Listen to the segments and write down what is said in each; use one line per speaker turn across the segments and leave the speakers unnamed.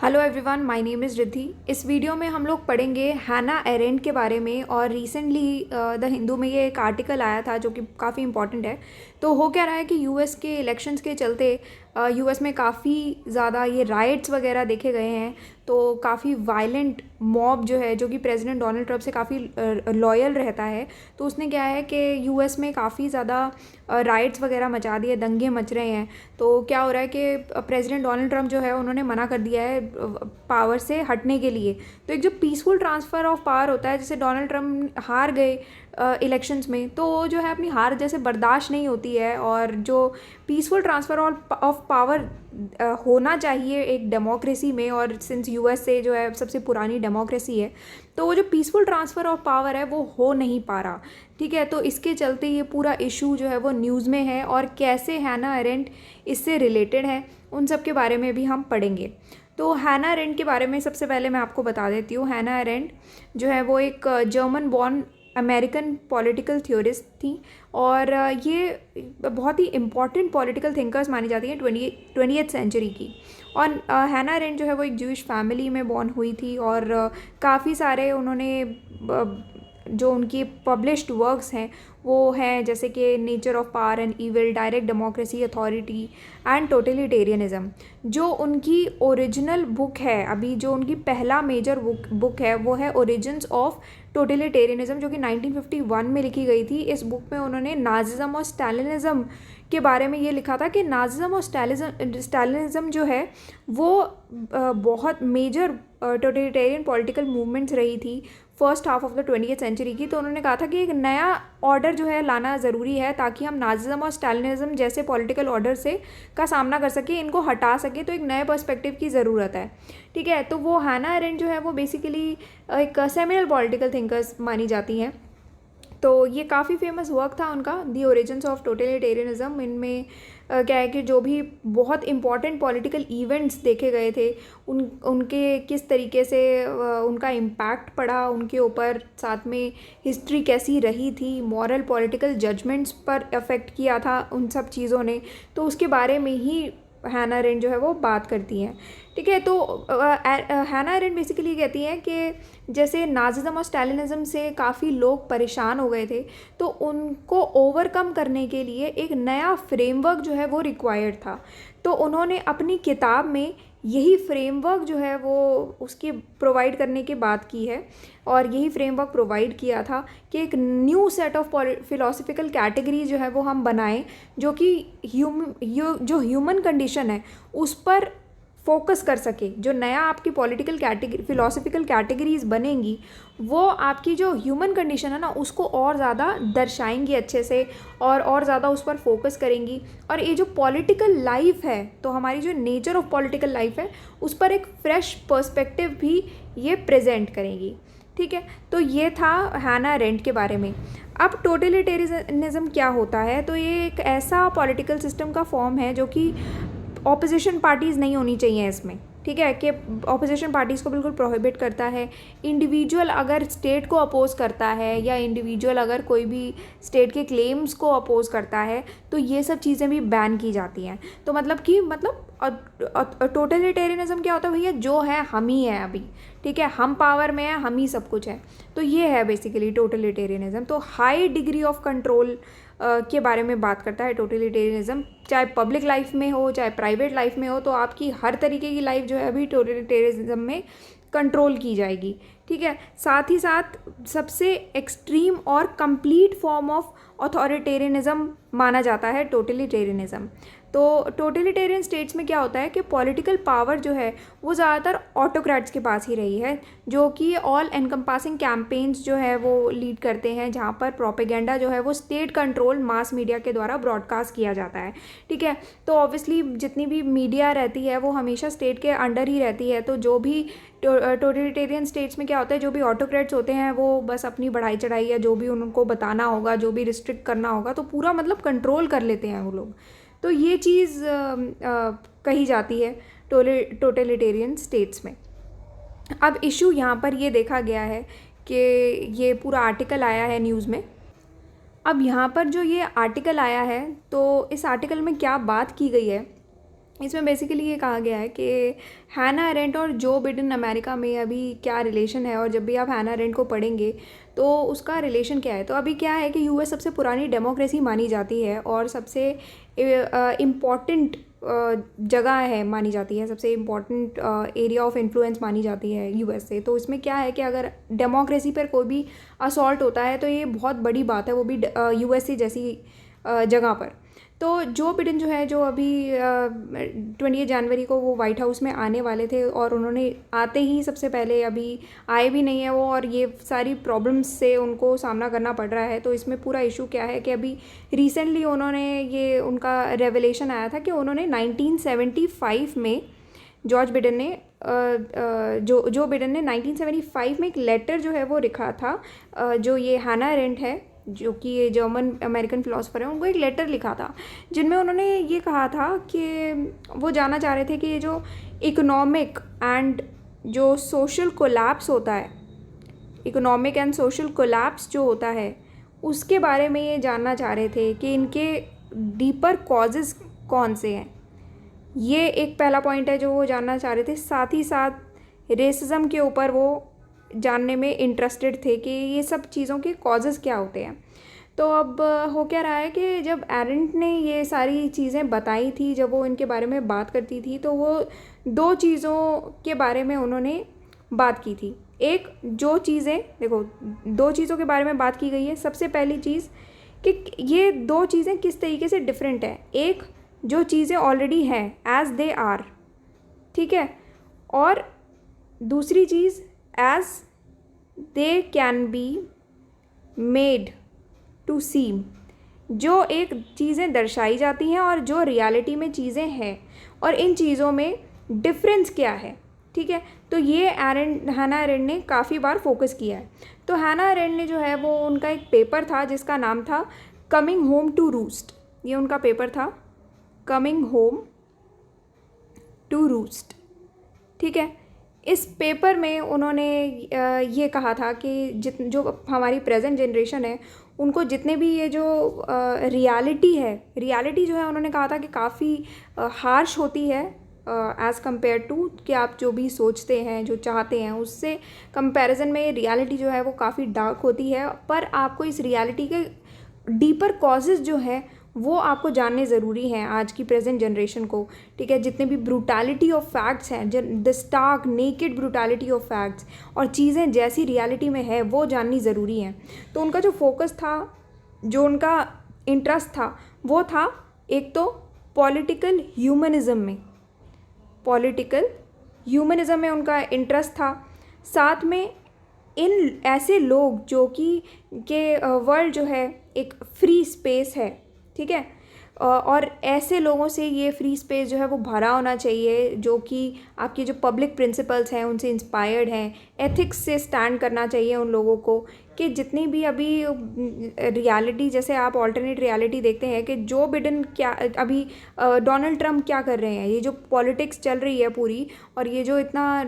Hello everyone, my name is Riddhi. इस video में हम लोग पढ़ेंगे हैना एरेंट के बारे में। और रिसेंटली द हिंदू में ये एक आर्टिकल आया था जो कि काफ़ी इंपॉर्टेंट है। तो हो क्या रहा है कि यूएस के इलेक्शंस के चलते यूएस में काफ़ी ज़्यादा ये राइट्स वगैरह देखे गए हैं। तो काफ़ी वायलेंट मॉब जो है, जो कि प्रेसिडेंट डोनाल्ड ट्रंप से काफ़ी लॉयल रहता है, तो उसने क्या है कि यूएस में काफ़ी ज़्यादा राइट्स वगैरह मचा दिए, दंगे मच रहे हैं। तो क्या हो रहा है कि प्रेसिडेंट डोनाल्ड ट्रंप जो है उन्होंने मना कर दिया है पावर से हटने के लिए। तो एक जो पीसफुल ट्रांसफ़र ऑफ पावर होता है, जैसे डोनाल्ड ट्रंप हार गए इलेक्शंस में, तो वो जो है अपनी हार जैसे बर्दाश्त नहीं होती है। और जो पीसफुल ट्रांसफ़र ऑफ पावर होना चाहिए एक डेमोक्रेसी में, और सिंस यूएस से जो है सबसे पुरानी डेमोक्रेसी है, तो वो जो पीसफुल ट्रांसफ़र ऑफ पावर है वो हो नहीं पा रहा। ठीक है, तो इसके चलते ये पूरा इशू जो है वो न्यूज़ में है, और कैसे हैना एरेंट इससे रिलेटेड है उन सब के बारे में भी हम पढ़ेंगे। तो हैना एरेंट के बारे में सबसे पहले मैं आपको बता देती हूँ। हैना एरेंट जो है वो एक German born American political theorist थी, और ये बहुत ही इम्पॉर्टेंट पॉलिटिकल थिंकर्स मानी जाती हैं 20th सेंचुरी की। और हैना एरेंट जो है वो एक ज्यूइश फैमिली में बॉर्न हुई थी, और काफ़ी सारे उन्होंने जो उनकी पब्लिश्ड वर्क्स हैं वो हैं, जैसे कि nature of power and evil, direct democracy, authority and totalitarianism. जो उनकी ओरिजिनल बुक है, अभी जो उनकी पहला मेजर बुक है वो है ओरिजिन्स ऑफ टोटलिटेरियनिज्म, जो कि 1951 में लिखी गई थी। इस बुक में उन्होंने नाजिज्म और स्टालिनिज्म के बारे में ये लिखा था कि नाजिज्म और स्टालिनिज्म जो है वो बहुत मेजर टोटलिटेरियन पॉलिटिकल मूवमेंट्स रही थी first half of the 20th century की। तो उन्होंने कहा था कि एक नया ऑर्डर जो है लाना ज़रूरी है, ताकि हम नाजिज्म और स्टालिनिज्म जैसे पॉलिटिकल ऑर्डर से का सामना कर सकें, इनको हटा सकें। तो एक नए पर्सपेक्टिव की ज़रूरत है। ठीक है, तो वो हैना एरेंट जो है वो बेसिकली एक सेमिनल पॉलिटिकल थिंकर्स मानी जाती हैं। तो ये काफ़ी फेमस वर्क था उनका, दी ओरिजिन्स ऑफ टोटलिटेरियनिज्म। इनमें क्या है कि जो भी बहुत इंपॉर्टेंट पॉलिटिकल इवेंट्स देखे गए थे, उनके किस तरीके से उनका इम्पैक्ट पड़ा उनके ऊपर, साथ में हिस्ट्री कैसी रही थी, मॉरल पॉलिटिकल जजमेंट्स पर अफेक्ट किया था उन सब चीज़ों ने। तो उसके बारे में ही हैना एरेंट जो है वो बात करती हैं। ठीक है, तो हैना एरेंट बेसिकली कहती हैं कि जैसे नाजिज्म और स्टालिनिज्म से काफ़ी लोग परेशान हो गए थे, तो उनको ओवरकम करने के लिए एक नया फ्रेमवर्क जो है वो रिक्वायर्ड था। तो उन्होंने अपनी किताब में यही फ्रेमवर्क जो है वो उसकी प्रोवाइड करने की बात की है, और यही फ्रेमवर्क प्रोवाइड किया था कि एक new set of philosophical category जो है वो हम बनाएं, जो कि जो ह्यूमन कंडीशन है उस पर फोकस कर सके। जो नया आपकी पॉलिटिकल कैटेगरी फिलोसफिकल कैटेगरीज बनेंगी, वो आपकी जो ह्यूमन कंडीशन है ना उसको और ज़्यादा दर्शाएंगी अच्छे से, और ज़्यादा उस पर फोकस करेंगी। और ये जो पॉलिटिकल लाइफ है, तो हमारी जो नेचर ऑफ पॉलिटिकल लाइफ है उस पर एक फ्रेश पर्सपेक्टिव भी ये प्रेजेंट करेंगी। ठीक है, तो ये था हैना एरेंट के बारे में। अब टोटलिटेरियनिज्म क्या होता है? तो ये एक ऐसा पॉलिटिकल सिस्टम का फॉर्म है जो कि ऑपोजिशन पार्टीज़ नहीं होनी चाहिए इसमें। ठीक है, कि ऑपोजिशन पार्टीज़ को बिल्कुल प्रोहिबिट करता है। इंडिविजुअल अगर स्टेट को अपोज करता है, या इंडिविजुअल अगर कोई भी स्टेट के क्लेम्स को अपोज करता है, तो ये सब चीज़ें भी बैन की जाती हैं। तो टोटलिटेरियनिज्म क्या होता है भैया? जो है हम ही हैं अभी। ठीक है, हम पावर में हैं, हम ही सब कुछ है। तो ये है बेसिकली टोटलिटेरियनिज्म। तो हाई डिग्री ऑफ कंट्रोल के बारे में बात करता है टोटलिटेरियनिज्म। चाहे पब्लिक लाइफ में हो, चाहे प्राइवेट लाइफ में हो, तो आपकी हर तरीके की लाइफ जो है अभी टोटलिटेरियनिज्म में कंट्रोल की जाएगी। ठीक है, साथ ही साथ सबसे एक्सट्रीम और कंप्लीट फॉर्म ऑफ ऑथोरिटेरियनिज्म माना जाता है टोटलिटेरियनिज्म। तो टोटलिटेरियन स्टेट्स में क्या होता है कि पॉलिटिकल पावर जो है वो ज़्यादातर ऑटोक्रेट्स के पास ही रही है, जो कि ऑल एनकम्पासिंग कैंपेन्स जो है वो लीड करते हैं, जहाँ पर प्रोपेगेंडा जो है वो स्टेट कंट्रोल मास मीडिया के द्वारा ब्रॉडकास्ट किया जाता है। ठीक है, तो ऑब्वियसली जितनी भी मीडिया रहती है वो हमेशा स्टेट के अंडर ही रहती है। तो जो भी टोटलिटेरियन स्टेट्स में क्या होता है, जो भी ऑटोक्रेट्स होते हैं वो बस अपनी बढ़ाई चढ़ाई या जो भी उनको बताना होगा, जो भी रिस्ट्रिक्ट करना होगा, तो पूरा मतलब कंट्रोल कर लेते हैं वो लोग। तो ये चीज़ कही जाती है टोटलिटेरियन स्टेट्स में। अब इशू यहाँ पर ये देखा गया है कि ये पूरा आर्टिकल आया है न्यूज़ में। अब यहाँ पर जो ये आर्टिकल आया है, तो इस आर्टिकल में क्या बात की गई है इसमें बेसिकली ये कहा गया है कि हैना अरेंट और जो बिडेन अमेरिका में अभी क्या रिलेशन है, और जब भी आप हैना अरेंट को पढ़ेंगे तो उसका रिलेशन क्या है। तो अभी क्या है कि यूएस सबसे पुरानी डेमोक्रेसी मानी जाती है और सबसे इम्पॉर्टेंट जगह है मानी जाती है, सबसे इम्पॉर्टेंट एरिया ऑफ इन्फ्लुएंस मानी जाती है यूएस से। तो इसमें क्या है कि अगर डेमोक्रेसी पर कोई भी असॉल्ट होता है तो ये बहुत बड़ी बात है, वो भी यूएसए जैसी जगह पर। तो जो बिडेन जो है, जो अभी 28 जनवरी को वो वाइट हाउस में आने वाले थे और उन्होंने आते ही सबसे पहले, अभी आए भी नहीं है वो, और ये सारी प्रॉब्लम्स से उनको सामना करना पड़ रहा है। तो इसमें पूरा इशू क्या है कि अभी रिसेंटली उन्होंने, ये उनका रेवलेशन आया था कि उन्होंने 1975 में जॉर्ज बिडेन ने जो बिडेन ने 1975 में एक लेटर जो है वो लिखा था, जो ये हैना अरेंट है जो कि ये जर्मन अमेरिकन फ़िलासफ़र है, उनको एक लेटर लिखा था जिनमें उन्होंने ये कहा था कि वो जानना चाह रहे थे कि ये जो इकोनॉमिक एंड जो सोशल कोलैप्स होता है, इकोनॉमिक एंड सोशल कोलैप्स जो होता है, उसके बारे में ये जानना चाह रहे थे कि इनके डीपर कॉजेज़ कौन से हैं। ये एक पहला पॉइंट है जो वो जानना चाह रहे थे। साथ ही साथ रेसिज्म के ऊपर वो जानने में इंटरेस्टेड थे कि ये सब चीज़ों के कॉजेज़ क्या होते हैं। तो अब हो क्या रहा है कि जब एरेंट ने ये सारी चीज़ें बताई थी, जब वो इनके बारे में बात करती थी, तो वो दो चीज़ों के बारे में उन्होंने बात की थी। एक, जो चीज़ें, देखो दो चीज़ों के बारे में बात की गई है। सबसे पहली चीज़ कि ये दो चीज़ें किस तरीके से डिफरेंट हैं। एक, जो चीज़ें ऑलरेडी हैं एज दे आर, ठीक है, और दूसरी चीज़ as they can be made to seem, जो एक चीज़ें दर्शाई जाती हैं और जो रियलिटी में चीज़ें हैं, और इन चीज़ों में डिफरेंस क्या है, ठीक है। तो ये हैना अरेंट ने काफ़ी बार फोकस किया है। तो हैना अरेंट ने जो है वो, उनका एक पेपर था जिसका नाम था कमिंग होम टू रूस्ट। ये उनका पेपर था, कमिंग होम टू रूस्ट, ठीक है। इस पेपर में उन्होंने ये कहा था कि जो हमारी प्रेजेंट जनरेशन है, उनको जितने भी ये जो रियलिटी है, रियलिटी जो है उन्होंने कहा था कि काफ़ी हार्श होती है एज़ कम्पेयर टू कि आप जो भी सोचते हैं, जो चाहते हैं, उससे कंपैरिजन में रियलिटी जो है वो काफ़ी डार्क होती है। पर आपको इस रियलिटी के डीपर कॉजेज़ जो है वो आपको जानने ज़रूरी हैं आज की प्रेजेंट जनरेशन को, ठीक है। जितने भी ब्रूटैलिटी ऑफ फैक्ट्स हैं, the stark naked brutality of facts, और चीज़ें जैसी रियलिटी में है वो जाननी ज़रूरी हैं। तो उनका जो फोकस था, जो उनका इंटरेस्ट था, वो था एक तो पॉलिटिकल ह्यूमनिज़म में, पॉलिटिकल ह्यूमनिज़म में उनका इंटरेस्ट था। साथ में इन ऐसे लोग जो कि वर्ल्ड जो है एक फ्री स्पेस है, ठीक है, और ऐसे लोगों से ये फ्री स्पेस जो है वो भरा होना चाहिए, जो कि आपके जो पब्लिक प्रिंसिपल्स हैं उनसे इंस्पायर्ड हैं, एथिक्स से स्टैंड करना चाहिए उन लोगों को, कि जितनी भी अभी रियलिटी, जैसे आप ऑल्टरनेट रियलिटी देखते हैं कि जो बिडेन क्या, अभी डोनाल्ड ट्रम्प क्या कर रहे हैं, ये जो पॉलिटिक्स चल रही है पूरी, और ये जो इतना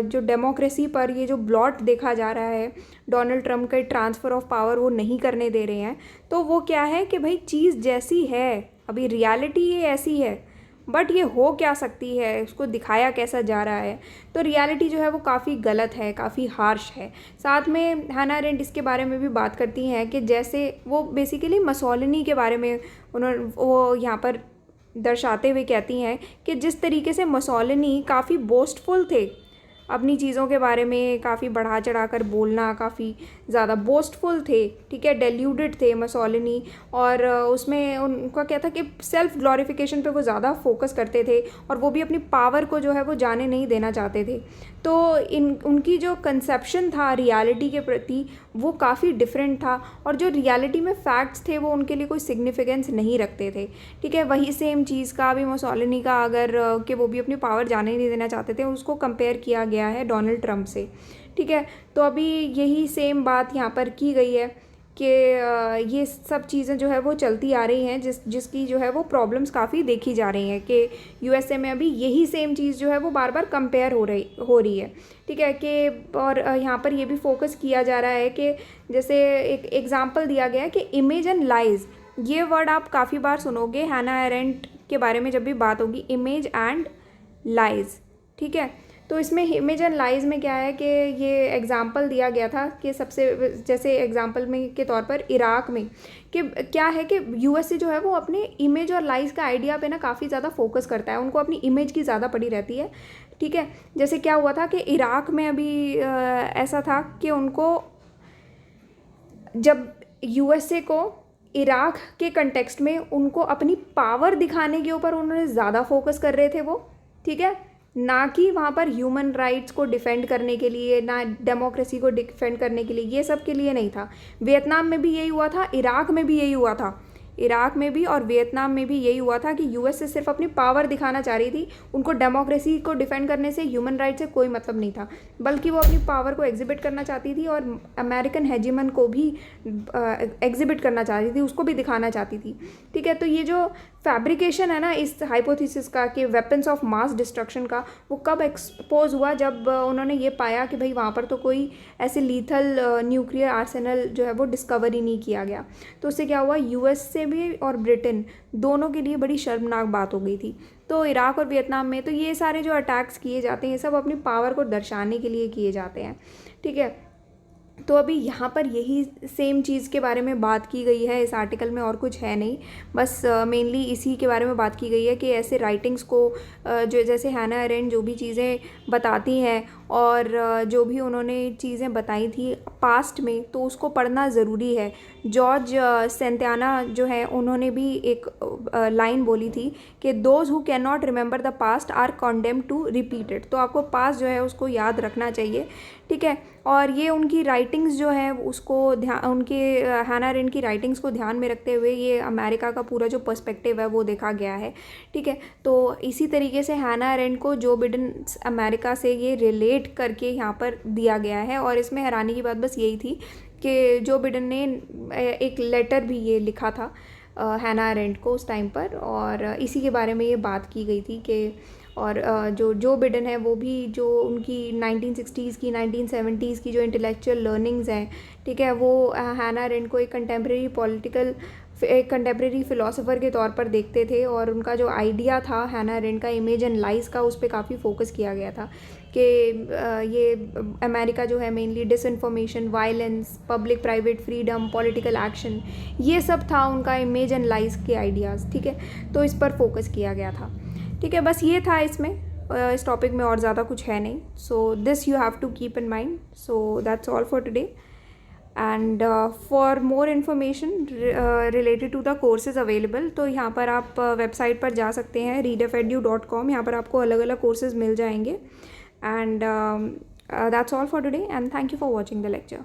जो डेमोक्रेसी पर ये जो ब्लॉट देखा जा रहा है, डोनाल्ड ट्रम्प का ट्रांसफ़र ऑफ पावर वो नहीं करने दे रहे हैं। तो वो क्या है कि भाई चीज़ जैसी है, अभी रियलिटी ये ऐसी है, बट ये हो क्या सकती है, उसको दिखाया कैसा जा रहा है। तो रियलिटी जो है वो काफ़ी गलत है, काफ़ी हार्श है। साथ में हैना अरेंट इसके बारे में भी बात करती हैं कि जैसे वो बेसिकली मसोलिनी के बारे में वो यहाँ पर दर्शाते हुए कहती हैं कि जिस तरीके से मसोलिनी काफ़ी बोस्टफुल थे, अपनी चीज़ों के बारे में काफ़ी बढ़ा चढ़ा कर बोलना, काफ़ी ज़्यादा बोस्टफुल थे, ठीक है, डेल्यूडेड थे मसोलिनी, और उसमें उनका क्या था कि सेल्फ ग्लोरिफिकेशन पे वो ज़्यादा फोकस करते थे, और वो भी अपनी पावर को जो है वो जाने नहीं देना चाहते थे। तो उनकी जो कंसेप्शन था रियलिटी के प्रति वो काफ़ी डिफरेंट था, और जो रियलिटी में फैक्ट्स थे वो उनके लिए कोई सिग्निफिकेंस नहीं रखते थे, ठीक है। वही सेम चीज़ का अभी मसोलिनी का, अगर कि वो भी अपनी पावर जाने नहीं देना चाहते थे, उसको कंपेयर किया गया है डोनाल्ड ट्रम्प से, ठीक है। तो अभी यही सेम बात यहाँ पर की गई है कि ये सब चीज़ें जो है वो चलती आ रही हैं, जिसकी जो है वो प्रॉब्लम्स काफ़ी देखी जा रही हैं कि यूएसए में अभी यही सेम चीज़ जो है वो बार बार कंपेयर हो रही है, ठीक है। कि और यहाँ पर ये भी फोकस किया जा रहा है कि जैसे एक एग्जांपल दिया गया है कि इमेज एंड लाइज, ये वर्ड आप काफ़ी बार सुनोगे हैना अरेंट के बारे में जब भी बात होगी, इमेज एंड लाइज, ठीक है। तो इसमें इमेज एंड लाइज में क्या है कि ये एग्जांपल दिया गया था कि सबसे, जैसे एग्जांपल में के तौर पर इराक में कि क्या है कि यूएसए जो है वो अपने इमेज और लाइज का आइडिया पे ना काफ़ी ज़्यादा फोकस करता है, उनको अपनी इमेज की ज़्यादा पड़ी रहती है, ठीक है। जैसे क्या हुआ था कि इराक में अभी ऐसा था कि उनको, जब यूएसए को इराक के कंटेक्स्ट में उनको अपनी पावर दिखाने के ऊपर उन्होंने ज़्यादा फोकस कर रहे थे वो, ठीक है, ना कि वहाँ पर ह्यूमन राइट्स को डिफेंड करने के लिए, ना डेमोक्रेसी को डिफेंड करने के लिए, ये सब के लिए नहीं था। वियतनाम में भी यही हुआ था, इराक में भी यही हुआ था, इराक में भी और वियतनाम में भी यही हुआ था कि यूएस से सिर्फ अपनी पावर दिखाना चाह रही थी, उनको डेमोक्रेसी को डिफेंड करने से, ह्यूमन राइट से कोई मतलब नहीं था, बल्कि वो अपनी पावर को एग्जिबिट करना चाहती थी और अमेरिकन हेजिमन को भी एग्जिबिट करना चाहती थी, उसको भी दिखाना चाहती थी, ठीक है। तो ये जो फैब्रिकेशन है ना इस हाइपोथेसिस का कि वेपन्स ऑफ मास डिस्ट्रक्शन का, वो कब एक्सपोज हुआ, जब उन्होंने ये पाया कि भाई वहाँ पर तो कोई ऐसे लीथल न्यूक्लियर आर्सेनल जो है वो डिस्कवर ही नहीं किया गया। तो उससे क्या हुआ, यूएस से भी और ब्रिटेन दोनों के लिए बड़ी शर्मनाक बात हो गई थी। तो इराक और वियतनाम में तो ये सारे जो अटैक्स किए जाते हैं, ये सब अपनी पावर को दर्शाने के लिए किए जाते हैं, ठीक है। तो अभी यहाँ पर यही सेम चीज़ के बारे में बात की गई है इस आर्टिकल में, और कुछ है नहीं, बस मेनली इसी के बारे में बात की गई है कि ऐसे राइटिंग्स को जो जैसे हैना एरेंट जो भी चीज़ें बताती हैं और जो भी उन्होंने चीज़ें बताई थी पास्ट में, तो उसको पढ़ना ज़रूरी है। जॉर्ज सेंटाना जो है उन्होंने भी एक लाइन बोली थी कि those who can not remember the past are condemned to repeat it. तो आपको पास्ट जो है उसको याद रखना चाहिए, ठीक है। और ये उनकी राइटिंग्स जो है उसको उनके हैना एरेंट की राइटिंग्स को ध्यान में रखते हुए ये अमेरिका का पूरा जो पर्सपेक्टिव है वो देखा गया है, ठीक है। तो इसी तरीके से हैना एरेंट को जो बिडेन अमेरिका से ये रिलेट करके यहाँ पर दिया गया है। और इसमें हैरानी की बात बस यही थी कि जो बिडेन ने एक लेटर भी ये लिखा था हैना एरेंट को उस टाइम पर, और इसी के बारे में ये बात की गई थी कि, और जो बिडेन है वो भी जो उनकी 1960s की 1970s की जो इंटेलेक्चुअल लर्निंग्स हैं, ठीक है, वो हैना एरेंट को एक कंटेम्प्रेरी फ़िलासफ़र के तौर पर देखते थे। और उनका जो आइडिया था हैना एरेंट का इमेज एंड लाइज का, उस पर काफ़ी फोकस किया गया था कि ये अमेरिका जो है mainly disinformation, violence, public private freedom, political action, ये सब था उनका इमेज एंड लाइज के आइडियाज़, ठीक है। तो इस पर फोकस किया गया था, ठीक है। बस ये था इसमें, इस टॉपिक में और ज़्यादा कुछ है नहीं। So this you have to keep in mind. So that's all for today, and for more information related to the courses available, तो यहाँ पर आप वेबसाइट पर जा सकते हैं readedu.com, यहाँ पर आपको अलग अलग कोर्सेज मिल जाएंगे। And that's all for today, and thank you for watching the lecture.